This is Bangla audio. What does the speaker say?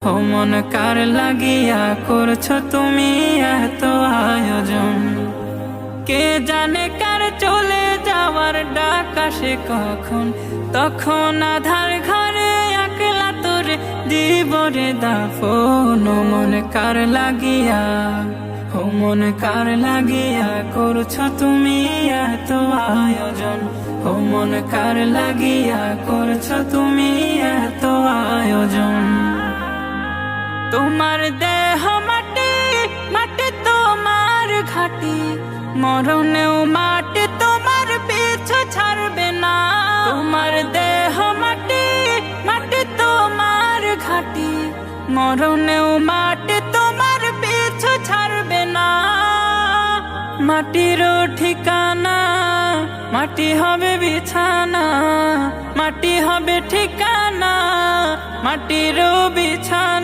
ও মন কার লাগিয়া করছো তুমি এত আয়োজন? কে জানে কার চলে যাওয়ার ডাক আসে কখন, তখন আধার ঘরে একলা তোরে দিব রে দাফন। ও মন কার লাগিয়া, ও মন কার লাগিয়া করছো তুমি এত আয়োজন? ও মন কার লাগিয়া করছো তুমি এত আয়োজন? তোমার দেহ মাটি, মাটি তোমার ঘাটি, মরণেও মাটি তোমার পিছু ছাড়বে না। তোমার দেহ মাটি, মাটি তোমার ঘাটি, মরণেও মাটি তোমার পিছু ছাড়বে না। মাটিরও ঠিকানা, মাটি হবে বিছানা, মাটি হবে ঠিকানা, মাটিরও বিছানা।